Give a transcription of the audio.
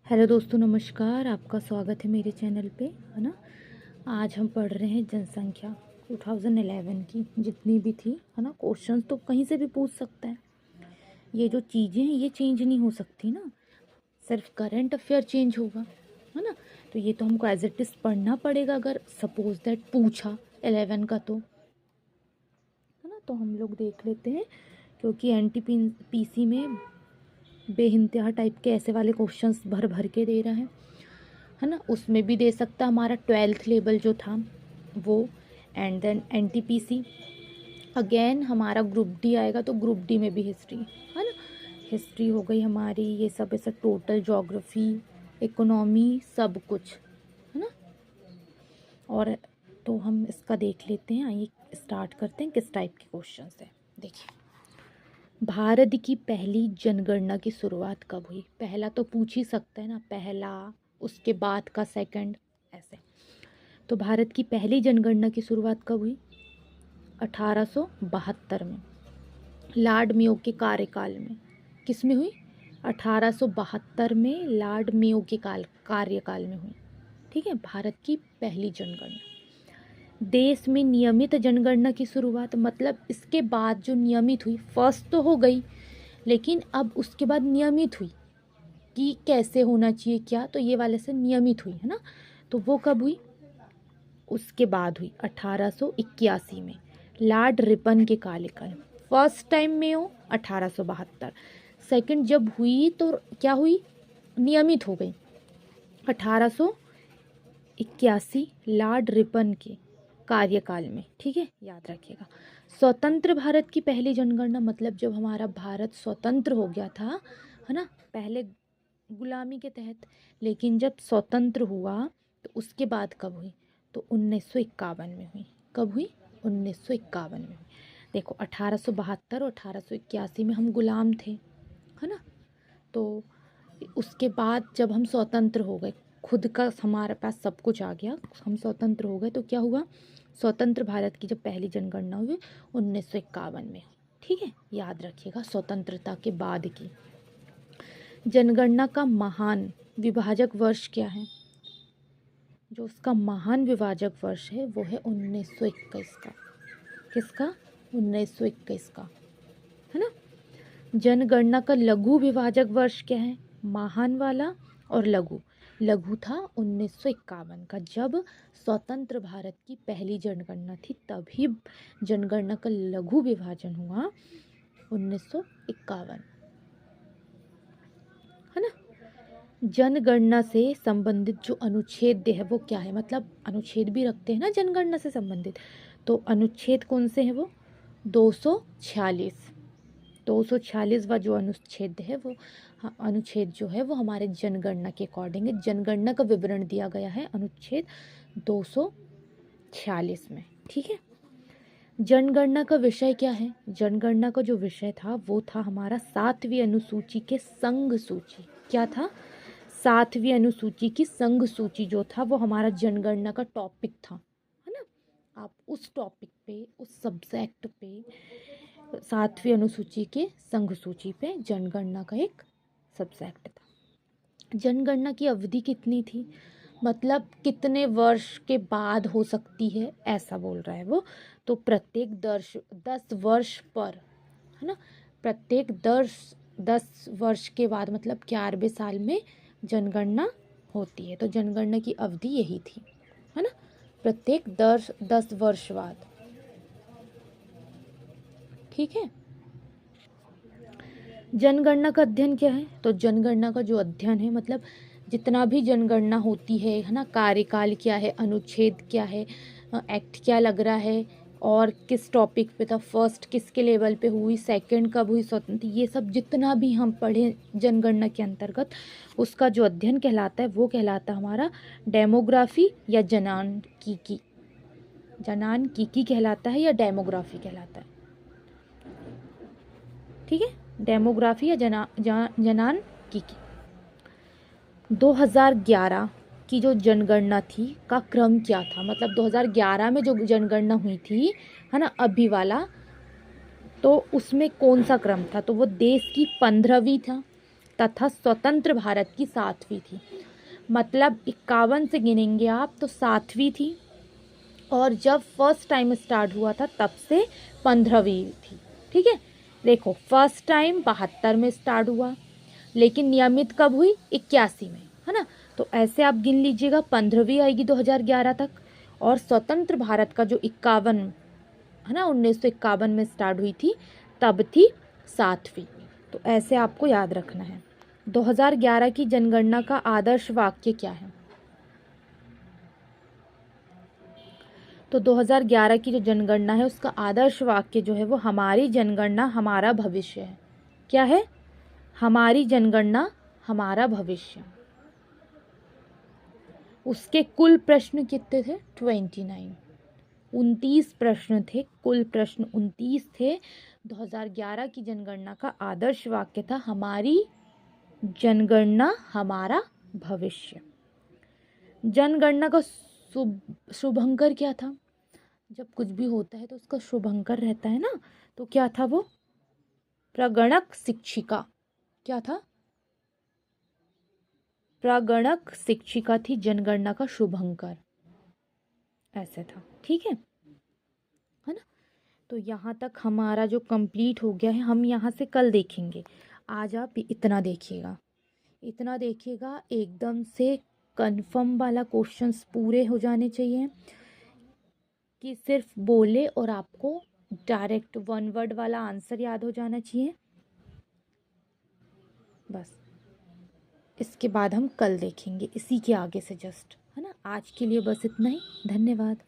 Hello दोस्तों, नमस्कार। आपका स्वागत है मेरे चैनल पे, है ना। आज हम पढ़ रहे हैं जनसंख्या 2011 की जितनी भी थी, है ना। क्वेश्चंस तो कहीं से भी पूछ सकता है। ये जो चीज़ें हैं ये चेंज नहीं हो सकती ना, सिर्फ करंट अफेयर चेंज होगा, है ना। तो ये तो हमको एज इट इज़ पढ़ना पड़ेगा अगर सपोज दैट पूछा 11 का, तो है ना। तो हम लोग देख लेते हैं, क्योंकि NTPC में बेइंतहा टाइप के ऐसे वाले क्वेश्चंस भर भर के दे रहा है ना। उसमें भी दे सकता हमारा 12th लेवल जो था वो, एंड देन NTPC अगेन हमारा ग्रुप डी आएगा, तो ग्रुप डी में भी हिस्ट्री, है ना। हिस्ट्री हो गई हमारी, ये सब ऐसा टोटल ज्योग्राफी, इकोनॉमी, सब कुछ, है ना। और तो हम इसका देख लेते हैं, आइए स्टार्ट करते हैं किस टाइप के क्वेश्चन है। देखिए, भारत की पहली जनगणना की शुरुआत कब हुई? पहला तो पूछ ही सकता है ना, पहला, उसके बाद का सेकंड, ऐसे। तो भारत की पहली जनगणना की शुरुआत कब हुई? 1872 में, लॉर्ड मेयो के कार्यकाल में। किस में हुई? 1872 में लॉर्ड मेयो के कार्यकाल में हुई। ठीक है, भारत की पहली जनगणना। देश में नियमित जनगणना की शुरुआत, मतलब इसके बाद जो नियमित हुई, फर्स्ट तो हो गई लेकिन अब उसके बाद नियमित हुई कि कैसे होना चाहिए क्या, तो ये वाले से नियमित हुई, है ना। तो वो कब हुई? उसके बाद हुई 1881 में, लॉर्ड रिपन के कार्यकाल। फर्स्ट टाइम में हो 1872, सेकंड जब हुई तो क्या हुई? नियमित हो गई 1881 लॉर्ड रिपन के कार्यकाल में। ठीक है, याद रखिएगा। स्वतंत्र भारत की पहली जनगणना, मतलब जब हमारा भारत स्वतंत्र हो गया था, है ना, पहले गुलामी के तहत, लेकिन जब स्वतंत्र हुआ तो उसके बाद कब हुई? तो 1951 में हुई। कब हुई? 1951 में हुई। देखो, 1872 और 1881 में हम गुलाम थे, है ना। तो उसके बाद जब हम स्वतंत्र हो गए, खुद का हमारे पास सब कुछ आ गया, हम स्वतंत्र हो गए, तो क्या हुआ? स्वतंत्र भारत की जब पहली जनगणना हुई 1951 में। ठीक है, याद रखिएगा, स्वतंत्रता के बाद की। जनगणना का महान विभाजक वर्ष क्या है? जो उसका महान विभाजक वर्ष है वो है 1921 का। किसका? 1921 का, है ना। जनगणना का लघु विभाजक वर्ष क्या है? महान वाला और लघु। लघु था 1951 का, जब स्वतंत्र भारत की पहली जनगणना थी, तभी जनगणना का लघु विभाजन हुआ 1951, है ना। जनगणना से संबंधित जो अनुच्छेद है वो क्या है? मतलब अनुच्छेद भी रखते हैं ना जनगणना से संबंधित, तो अनुच्छेद कौन से हैं? वो 246। 246वां जो अनुच्छेद है वो, हाँ, अनुच्छेद जो है वो हमारे जनगणना के अकॉर्डिंग है। जनगणना का विवरण दिया गया है अनुच्छेद 246 में। ठीक है, जनगणना का विषय क्या है? जनगणना का जो विषय था वो था हमारा 7वीं अनुसूची के संघ सूची। क्या था? 7वीं अनुसूची की संघ सूची जो था वो हमारा जनगणना का टॉपिक था, है ना। आप उस टॉपिक पे, उस सब्जेक्ट पे, 7वीं अनुसूची के संघ सूची पे जनगणना का एक सब्जेक्ट था। जनगणना की अवधि कितनी थी? मतलब कितने वर्ष के बाद हो सकती है, ऐसा बोल रहा है वो। तो प्रत्येक 10 वर्ष पर, है ना, प्रत्येक 10 वर्ष के बाद, मतलब 11वें साल में जनगणना होती है। तो जनगणना की अवधि यही थी, है ना, प्रत्येक 10 वर्ष बाद। ठीक है, जनगणना का अध्ययन क्या है? तो जनगणना का जो अध्ययन है, मतलब जितना भी जनगणना होती है ना, कार्यकाल क्या है, अनुच्छेद क्या है, एक्ट क्या लग रहा है, और किस टॉपिक पे था, फर्स्ट किसके लेवल पे हुई, सेकंड कब हुई स्वतंत्र, ये सब जितना भी हम पढ़े जनगणना के अंतर्गत, उसका जो अध्ययन कहलाता है वो कहलाता है हमारा डेमोग्राफी या जनानकीकी। जनानकीकी कहलाता है या डेमोग्राफी कहलाता है। ठीक है, डेमोग्राफी या जनानकीकी। 2011 की जो जनगणना थी का क्रम क्या था? मतलब 2011 में जो जनगणना हुई थी, है ना, अभी वाला, तो उसमें कौन सा क्रम था? तो वो देश की 15वीं था, तथा स्वतंत्र भारत की 7वीं थी। मतलब 51 से गिनेंगे आप तो 7वीं थी, और जब फर्स्ट टाइम स्टार्ट हुआ था तब से 15वीं थी। ठीक है, देखो फर्स्ट टाइम 72 में स्टार्ट हुआ, लेकिन नियमित कब हुई? 81 में, है ना। तो ऐसे आप गिन लीजिएगा, 15वीं आएगी 2011 तक, और स्वतंत्र भारत का जो 51, है ना, 1951 में स्टार्ट हुई थी, तब थी 7वीं। तो ऐसे आपको याद रखना है। 2011 की जनगणना का आदर्श वाक्य क्या है? तो 2011 की जो जनगणना है उसका आदर्श वाक्य जो है वो हमारी जनगणना हमारा भविष्य है। क्या है? हमारी जनगणना हमारा भविष्य। उसके कुल प्रश्न कितने थे? 29, 29 प्रश्न थे, कुल प्रश्न 29 थे। 2011 की जनगणना का आदर्श वाक्य था हमारी जनगणना हमारा भविष्य। जनगणना का शुभंकर क्या था? जब कुछ भी होता है तो उसका शुभंकर रहता है ना, तो क्या था वो? प्रगणक शिक्षिका। क्या था? प्रगणक शिक्षिका थी जनगणना का शुभंकर, ऐसे था। ठीक है ना। तो यहाँ तक हमारा जो कंप्लीट हो गया है, हम यहाँ से कल देखेंगे। आज आप इतना देखिएगा, इतना देखिएगा, एकदम से कंफर्म वाला क्वेश्चंस पूरे हो जाने चाहिए, कि सिर्फ बोले और आपको डायरेक्ट 1 वर्ड वाला आंसर याद हो जाना चाहिए। बस इसके बाद हम कल देखेंगे इसी के आगे से जस्ट, है ना। आज के लिए बस इतना ही। धन्यवाद।